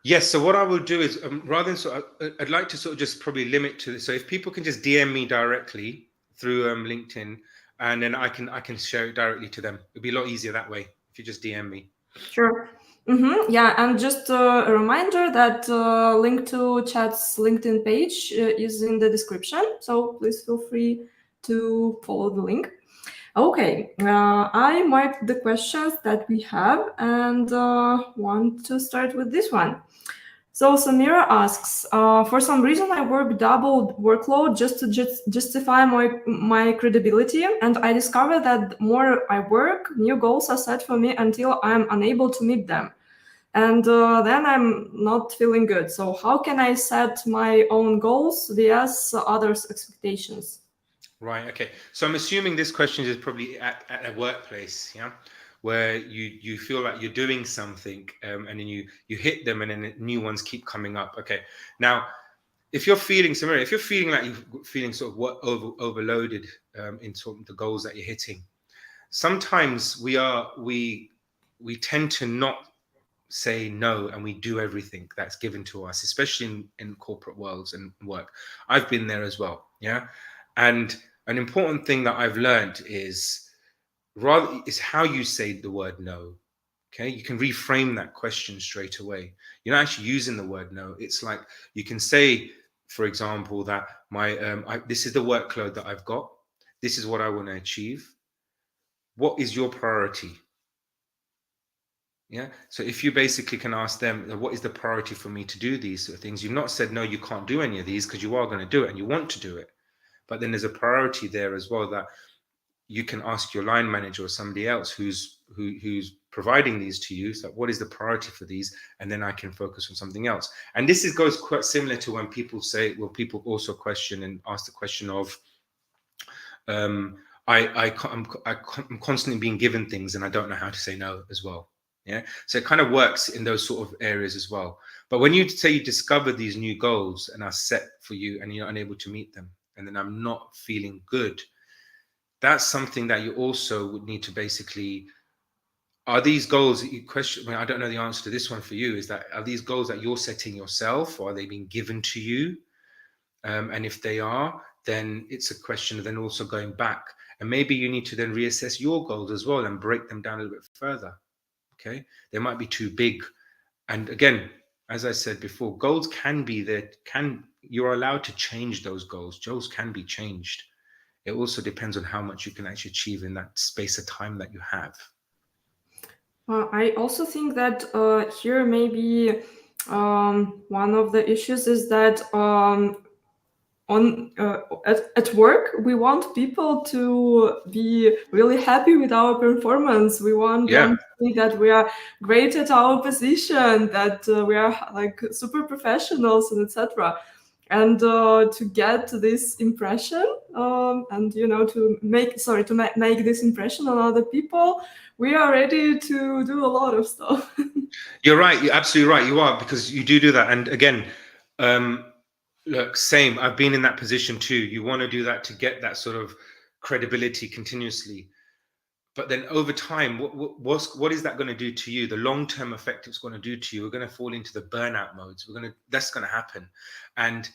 Yes. So what I will do is, rather than I'd like to sort of just probably limit to this. So if people can just DM me directly through LinkedIn, and then I can share it directly to them. It'd be a lot easier that way if you just DM me. Sure. Yeah, and just a reminder that link to Chet's LinkedIn page is in the description. So please feel free to follow the link. Okay, I marked the questions that we have and want to start with this one. So Samira asks, for some reason I work double workload just to justify my credibility, and I discovered that the more I work, new goals are set for me until I'm unable to meet them. And then I'm not feeling good. So how can I set my own goals vs others' expectations? Right. Okay. So I'm assuming this question is probably at a workplace, yeah, where you feel like you're doing something, and then you hit them, and then new ones keep coming up. Okay. Now, if you're feeling Samira, if you're feeling like you're feeling sort of overloaded in sort of the goals that you're hitting, sometimes we tend to not say no, and we do everything that's given to us, especially in corporate worlds and work. I've been there as well, yeah. And an important thing that I've learned is how you say the word no. Okay, you can reframe that question straight away. You're not actually using the word no. It's like you can say, for example, that this is the workload that I've got. This is what I want to achieve. What is your priority? Yeah. So if you basically can ask them, what is the priority for me to do these sort of things? You've not said, no, you can't do any of these, because you are going to do it and you want to do it. But then there's a priority there as well that you can ask your line manager or somebody else who's providing these to you. So what is the priority for these? And then I can focus on something else. And this goes quite similar to when people say, well, people also question and ask the question of, I'm constantly being given things and I don't know how to say no as well. Yeah. So it kind of works in those sort of areas as well. But when you say you discover these new goals and are set for you and you're unable to meet them, and then I'm not feeling good, that's something that you also would need to basically, are these goals that you question? I mean, I don't know the answer to this one for you. Is that, are these goals that you're setting yourself, or are they being given to you? And if they are, then it's a question of then also going back, and maybe you need to then reassess your goals as well and break them down a little bit further. Okay, they might be too big. And again, as I said before, goals can be there. You're allowed to change those goals. Goals can be changed. It also depends on how much you can actually achieve in that space of time that you have. I also think that here maybe one of the issues is that at work we want people to be really happy with our performance. We want them to see that we are great at our position, that we are like super professionals, and etc. And to get this impression, and to make this impression on other people, we are ready to do a lot of stuff. You're right. You're absolutely right. You are, because you do that. And again, look, same. I've been in that position too. You want to do that to get that sort of credibility continuously. But then over time, what is that going to do to you? The long-term effect it's going to do to you, we're going to fall into the burnout modes. That's going to happen. And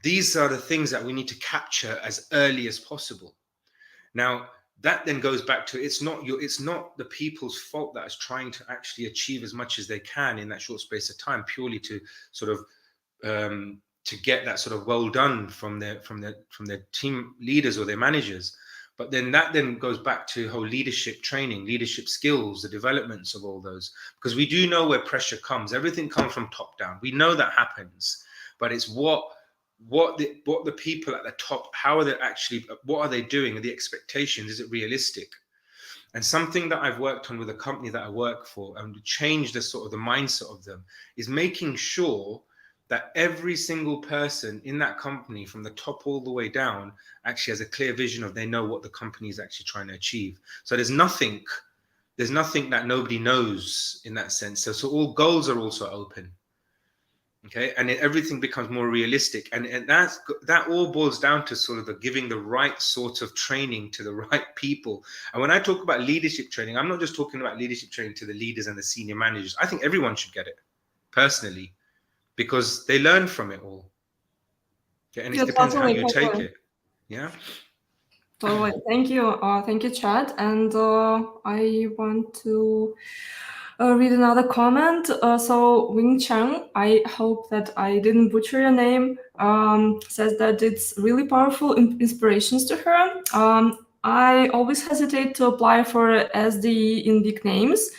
these are the things that we need to capture as early as possible. Now, that then goes back to it's not the people's fault that is trying to actually achieve as much as they can in that short space of time, purely to sort of to get that sort of well done from their team leaders or their managers. But then that then goes back to whole leadership training, leadership skills, the developments of all those, because we do know where pressure comes. Everything comes from top down. We know that happens, but it's what the people at the top, how are they actually, what are they doing? Are the expectations, is it realistic? And something that I've worked on with a company that I work for and to change the sort of the mindset of them is making sure that every single person in that company from the top all the way down actually has a clear vision of they know what the company is actually trying to achieve. So there's nothing that nobody knows in that sense. So all goals are also open. Okay, and everything becomes more realistic, and that all boils down to sort of the giving the right sort of training to the right people. And when I talk about leadership training, I'm not just talking about leadership training to the leaders and the senior managers. I think everyone should get it, personally, because they learn from it all. Okay, and it depends how you take it. Yeah. Totally. Thank you, Chad. And I want to read another comment. So Wing Chang, I hope that I didn't butcher your name, says that it's really powerful inspirations to her. I always hesitate to apply for SDE in big names,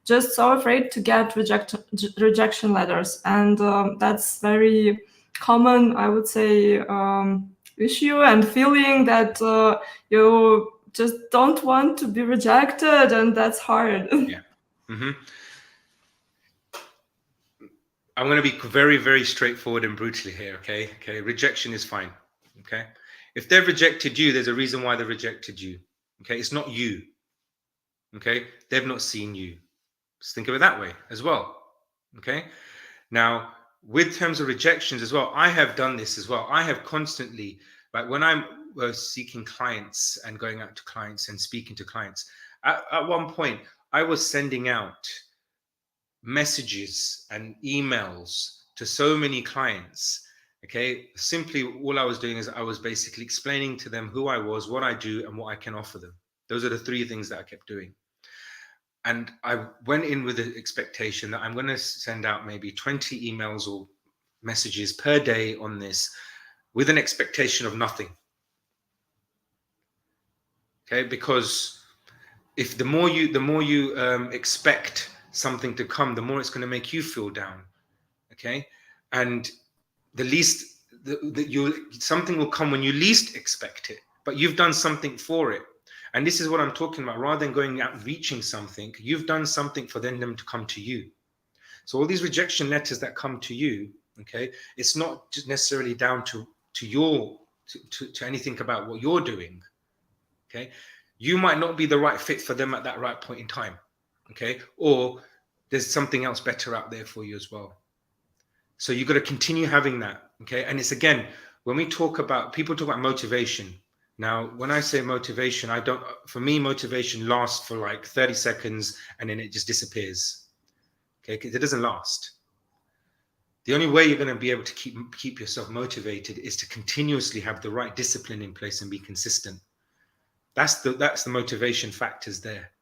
just so afraid to get rejection letters. And that's very common, I would say, issue and feeling that you just don't want to be rejected, and that's hard. Yeah. Mm-hmm. I'm going to be very, very straightforward and brutally here. Okay. Rejection is fine. Okay. If they've rejected you, there's a reason why they rejected you. Okay. It's not you. Okay. They've not seen you. Just think of it that way as well. Okay. Now, with terms of rejections as well, I have done this as well. I have constantly, like when I'm seeking clients and going out to clients and speaking to clients, at one point, I was sending out messages and emails to so many clients. Okay. Simply all I was doing is I was basically explaining to them who I was, what I do, and what I can offer them. Those are the three things that I kept doing. And I went in with the expectation that I'm going to send out maybe 20 emails or messages per day on this with an expectation of nothing. Okay. Because if the more you expect something to come, the more it's going to make you feel down. Okay. And the least something will come when you least expect it, but you've done something for it. And this is what I'm talking about. Rather than going out reaching something, you've done something for them to come to you. So all these rejection letters that come to you, okay, it's not just necessarily down to anything about what you're doing. Okay. You might not be the right fit for them at that right point in time. Okay. Or there's something else better out there for you as well. So you've got to continue having that. Okay. And it's again, when people talk about motivation. Now, when I say motivation, for me, motivation lasts for like 30 seconds and then it just disappears. Okay. Because it doesn't last. The only way you're going to be able to keep yourself motivated is to continuously have the right discipline in place and be consistent. That's the motivation factors there,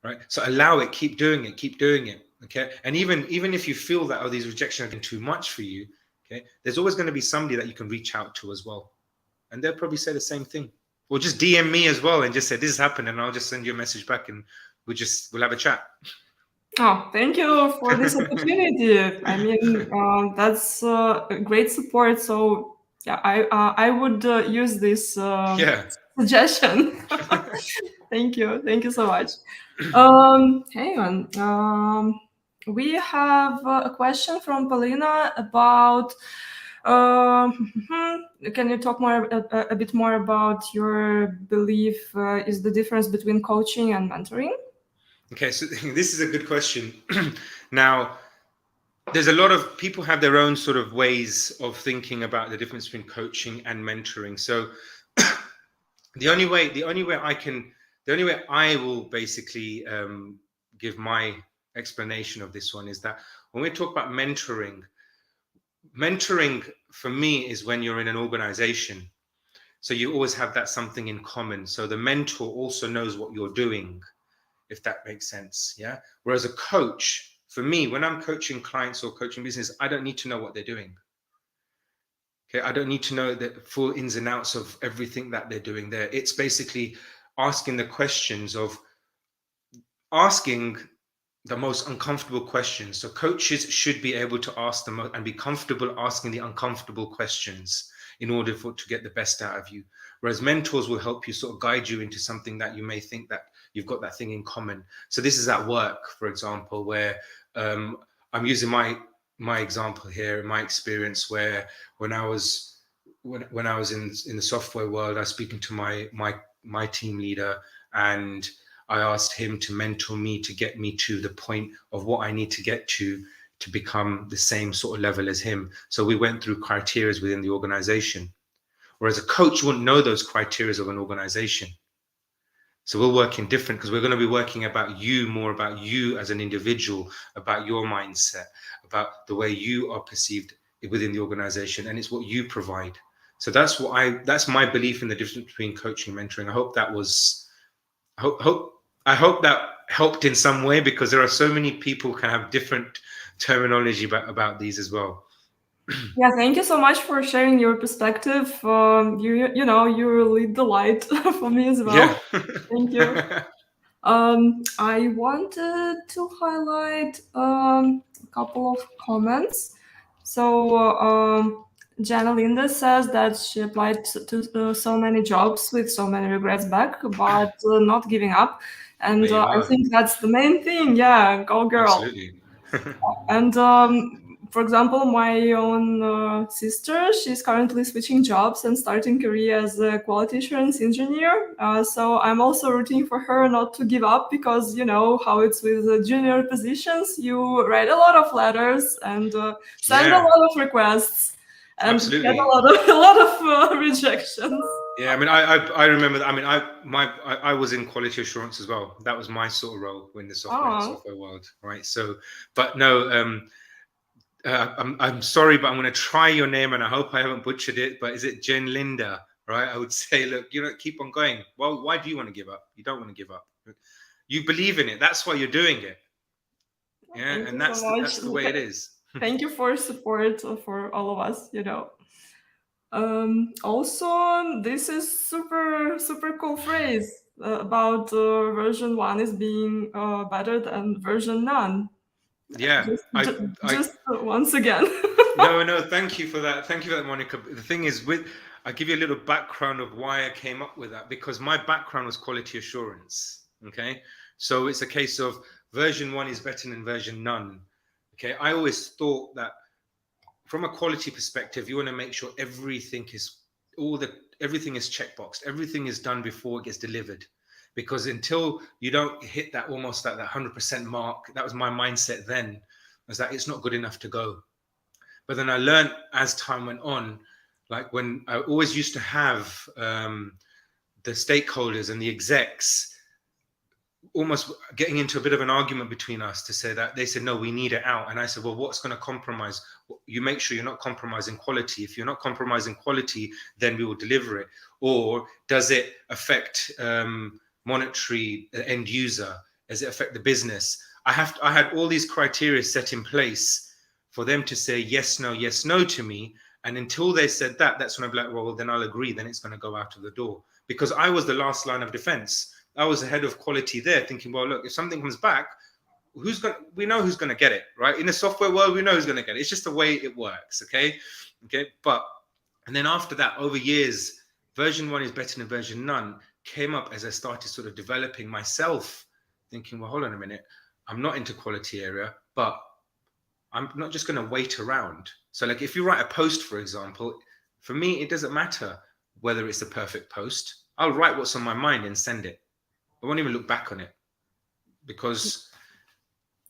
right? So allow it, keep doing it, okay? And even if you feel that, these rejections have been too much for you, okay, there's always going to be somebody that you can reach out to as well. And they'll probably say the same thing. Or just DM me as well and just say, this has happened, and I'll just send you a message back and we'll have a chat. Oh, thank you for this opportunity. I mean, that's great support. So yeah, I would use this suggestion. Thank you so much. Hang on. We have a question from Paulina about. Can you talk a bit more about your belief is the difference between coaching and mentoring? Okay, so this is a good question. Now, there's a lot of people have their own sort of ways of thinking about the difference between coaching and mentoring. So the only way I can The only way I will basically give my explanation of this one is that when we talk about mentoring, mentoring for me is when you're in an organization. So you always have that something in common. So the mentor also knows what you're doing, if that makes sense. Yeah. Whereas a coach, for me, when I'm coaching clients or coaching business, I don't need to know what they're doing. Okay. I don't need to know the full ins and outs of everything that they're doing there. It's basically asking the questions of asking the most uncomfortable questions. So coaches should be able to ask them and be comfortable asking the uncomfortable questions in order to get the best out of you. Whereas mentors will help you sort of guide you into something that you may think that you've got that thing in common. So this is at work, for example, where I'm using my example here, my experience, where when I was in the software world, I was speaking to my team leader, and I asked him to mentor me to get me to the point of what I need to get to become the same sort of level as him. So we went through criteria within the organization. Whereas a coach wouldn't know those criteria of an organization. So we're working different because we're going to be working more about you as an individual, about your mindset, about the way you are perceived within the organization, and it's what you provide. So that's my belief in the difference between coaching and mentoring. I hope that was, I hope that helped in some way, because there are so many people can have different terminology about these as well. Yeah, thank you so much for sharing your perspective. You lead the light for me as well. Yeah. Thank you. I wanted to highlight a couple of comments. So Jana Linda says that she applied to so many jobs with so many regrets back, but not giving up. And There you I are. think that's the main thing. Yeah, go girl. Absolutely. And for example, my own sister, she's currently switching jobs and starting career as a quality assurance engineer. So I'm also rooting for her not to give up, because you know how it's with the junior positions. You write a lot of letters and send a lot of requests and Absolutely. get a lot of rejections. Yeah, I mean, I remember that. I mean, I was in quality assurance as well. That was my sort of role in the software world, right? So, but no, I'm sorry, but I'm going to try your name, and I hope I haven't butchered it. But is it Jen Linda? Right? I would say, look, keep on going. Well, why do you want to give up? You don't want to give up. You believe in it. That's why you're doing it. Yeah, and that's the way it is. Thank you for support for all of us. Also, this is super cool phrase about version 1 is being better than version none. Yeah, just once again. No, thank you for that. Thank you for that, Monica. The thing is, I'll give you a little background of why I came up with that, because my background was quality assurance. Okay, so it's a case of version 1 is better than version none. Okay, I always thought that from a quality perspective, you want to make sure everything is checkboxed, everything is done before it gets delivered. Because until you don't hit that almost that 100% mark, that was my mindset then, was that it's not good enough to go. But then I learned as time went on, like when I always used to have the stakeholders and the execs almost getting into a bit of an argument between us, to say that they said, no, we need it out. And I said, well, what's going to compromise? You make sure you're not compromising quality. If you're not compromising quality, then we will deliver it. Or does it affect monetary end user? Does it affect the business? I had all these criteria set in place for them to say yes, no to me. And until they said that, that's when I'm like, well, then I'll agree. Then it's going to go out of the door, because I was the last line of defense. I was the head of quality there, thinking, well, look, if something comes back, we know who's going to get it, right? In the software world, we know who's going to get it. It's just the way it works, okay? And then after that, over years, version 1 is better than version none came up as I started sort of developing myself, thinking, well, hold on a minute. I'm not into quality area, but I'm not just going to wait around. So like if you write a post, for example, for me, it doesn't matter whether it's the perfect post. I'll write what's on my mind and send it. I won't even look back on it, because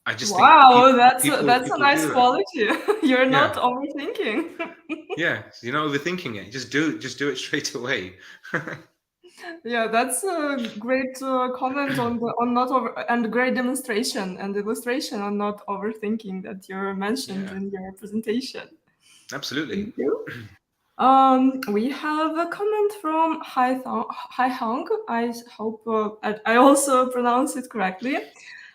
I just think that's a nice quality. You're not overthinking. Yeah, you're not overthinking it. Just do it straight away. Yeah, that's a great comment on not over and great demonstration and illustration on not overthinking that you mentioned Yeah, in your presentation. absolutely. Thank you. We have a comment from Hai Hong. I hope I also pronounce it correctly.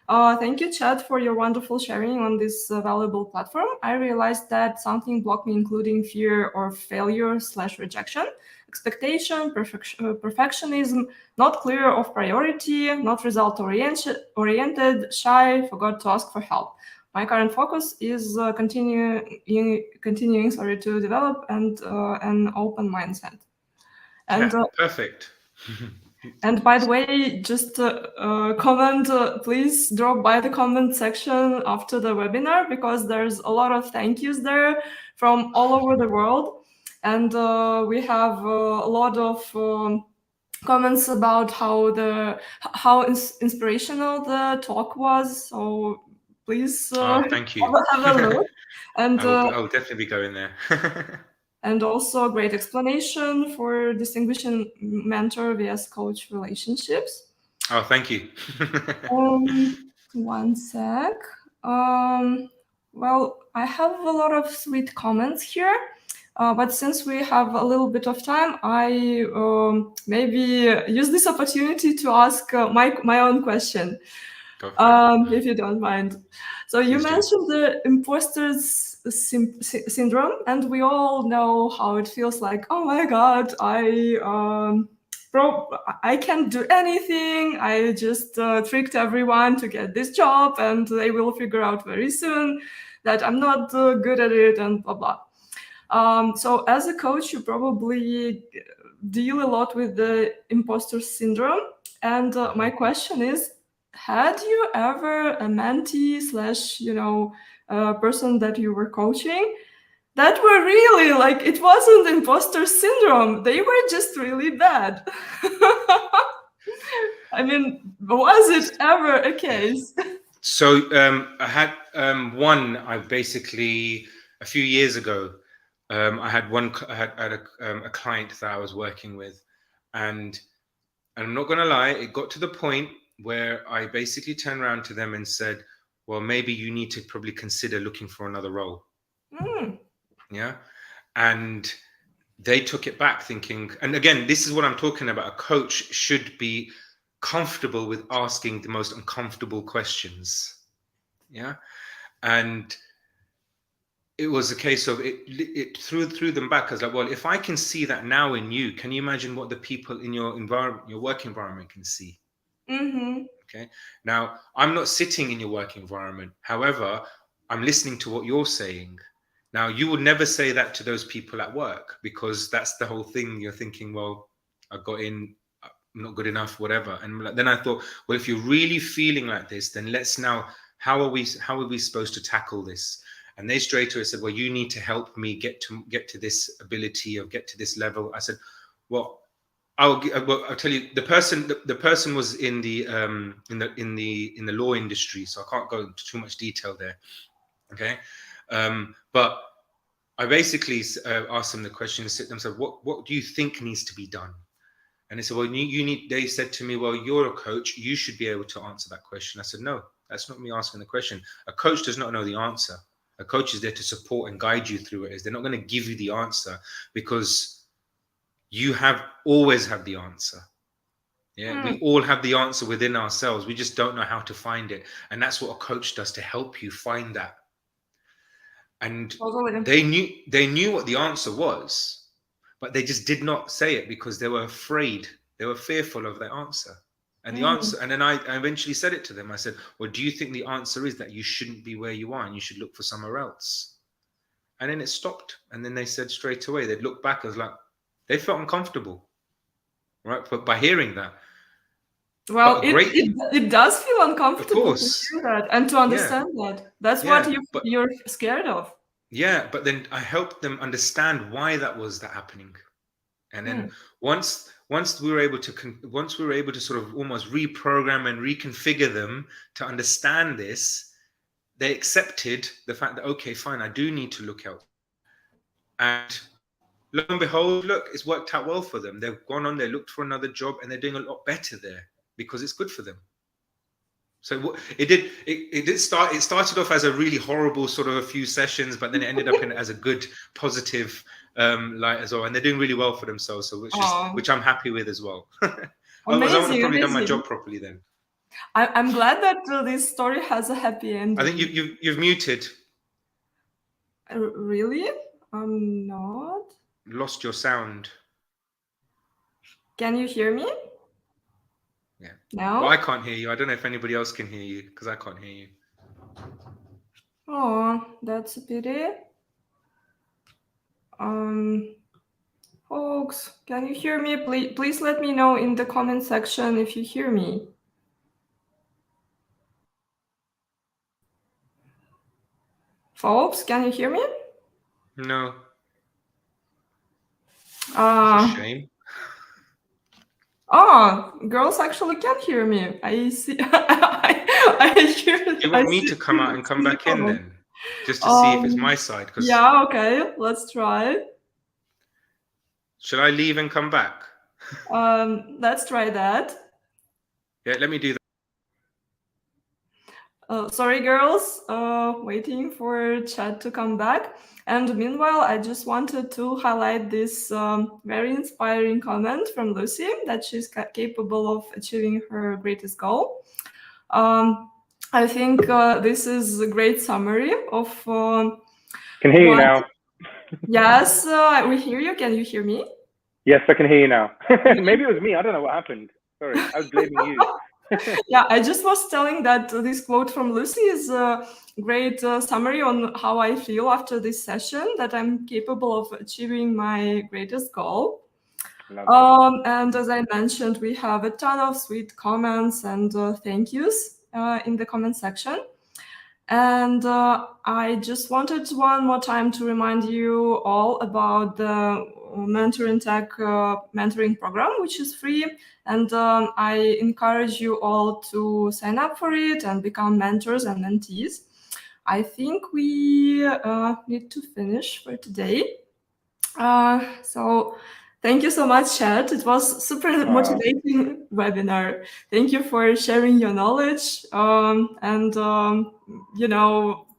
Thank you, Chad, for your wonderful sharing on this valuable platform. I realized that something blocked me, including fear or failure / rejection, expectation, perfectionism, not clear of priority, not result oriented, shy, forgot to ask for help. My current focus is continuing to develop an open mindset. And Yeah, perfect. and by the way, just comment, please drop by the comment section after the webinar because there's a lot of thank yous there from all over the world. And we have a lot of comments about how inspirational the talk was. So please Thank you. have a look. And I will definitely be going there. and also a great explanation for distinguishing mentor vs coach relationships. Oh, thank you. One sec. Well, I have a lot of sweet comments here, but since we have a little bit of time, I maybe use this opportunity to ask my own question, Go for it. if you don't mind. So you Please do. mentioned the imposter's syndrome, and we all know how it feels like. Oh my God, I can't do anything. I just tricked everyone to get this job, and they will figure out very soon that I'm not good at it, and blah blah. So as a coach, you probably deal a lot with the imposter syndrome. And my question is, had you ever a mentee / person that you were coaching that were really like, it wasn't imposter syndrome, they were just really bad? I mean, was it ever a case? So I had one. I basically a few years ago, I had one. I had a client that I was working with, and I'm not going to lie. It got to the point where I basically turned around to them and said, "Well, maybe you need to probably consider looking for another role." Yeah, and they took it back, thinking. And again, this is what I'm talking about. A coach should be comfortable with asking the most uncomfortable questions. Yeah, and it was a case of it threw them back. I was like, well, if I can see that now in you, can you imagine what the people in your environment, your work environment, can see? Okay, now I'm not sitting in your work environment, however, I'm listening to what you're saying. Now you would never say that to those people at work, because that's the whole thing. You're thinking, well, I got in, I'm not good enough, whatever. And then I thought, well, if you're really feeling like this, then let's now, how are we supposed to tackle this? And they straight away said, well, you need to help me get to this ability, or get to this level. I said, well, I'll tell you. The person was in the law industry, so I can't go into too much detail there. Okay, but I basically asked them the question, sit them, said, what do you think needs to be done? And they said, well, you need. They said to me, well, you're a coach, you should be able to answer that question. I said, no, that's not me asking the question. A coach does not know the answer. A coach is there to support and guide you through it. They're not going to give you the answer, because you always have the answer. Yeah, we all have the answer within ourselves. We just don't know how to find it. And that's what a coach does, to help you find that. And they knew what the answer was, but they just did not say it because they were afraid. They were fearful of the answer. And the answer, and then I eventually said it to them. I said, well, do you think the answer is that you shouldn't be where you are and you should look for somewhere else? And then it stopped. And then they said straight away, they'd look back as like, they felt uncomfortable, right? But by hearing that. Well, it does feel uncomfortable to hear that and to understand that. That's what you're scared of. Yeah, but then I helped them understand why that was happening. And then once we were able to sort of almost reprogram and reconfigure them to understand this, they accepted the fact that, okay, fine, I do need to look out. And lo and behold, look, it's worked out well for them. They've gone on, they looked for another job, and they're doing a lot better there because it's good for them. So it started off as a really horrible sort of a few sessions, but then it ended up as a good, positive light as well. And they're doing really well for themselves, so which I'm happy with as well. Otherwise, I would have probably done my job properly then. I'm glad that this story has a happy ending. I think you've muted. Really? I'm not. Lost your sound. Can you hear me? Yeah. No? Well, I can't hear you. I don't know if anybody else can hear you because I can't hear you. Oh, that's a pity. Folks, can you hear me? Please let me know in the comment section if you hear me. Folks, can you hear me? No. That's a shame. Oh, girls actually can hear me. I see. I hear. You want me to come out and come back in then, just to see if it's my side? Yeah. Okay. Let's try. Should I leave and come back? Let's try that. Yeah. Let me do that. Sorry, girls. Waiting for Chet to come back. And meanwhile, I just wanted to highlight this very inspiring comment from Lucy that she's capable of achieving her greatest goal. I think this is a great summary of. Can hear you now. Yes, we hear you. Can you hear me? Yes, I can hear you now. Maybe it was me. I don't know what happened. Sorry, I was blaming you. Yeah, I just was telling that this quote from Lucy is a great summary on how I feel after this session, that I'm capable of achieving my greatest goal. And as I mentioned, we have a ton of sweet comments and thank yous in the comment section. And I just wanted one more time to remind you all about the Mentor in Tech mentoring program, which is free. And I encourage you all to sign up for it and become mentors and mentees. I think we need to finish for today. So thank you so much, Chet. It was super motivating webinar. Thank you for sharing your knowledge.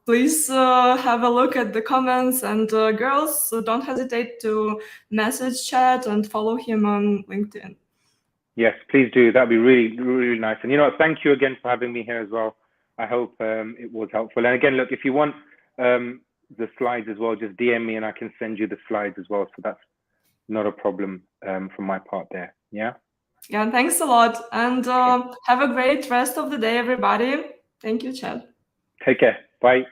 Please have a look at the comments, and girls, so don't hesitate to message Chet and follow him on LinkedIn. Yes, please do. That'd be really, really nice. And thank you again for having me here as well. I hope it was helpful. And again, look, if you want the slides as well, just DM me and I can send you the slides as well. So that's not a problem from my part there. Yeah. Yeah, thanks a lot. And have a great rest of the day, everybody. Thank you, Chet. Take care. Bye.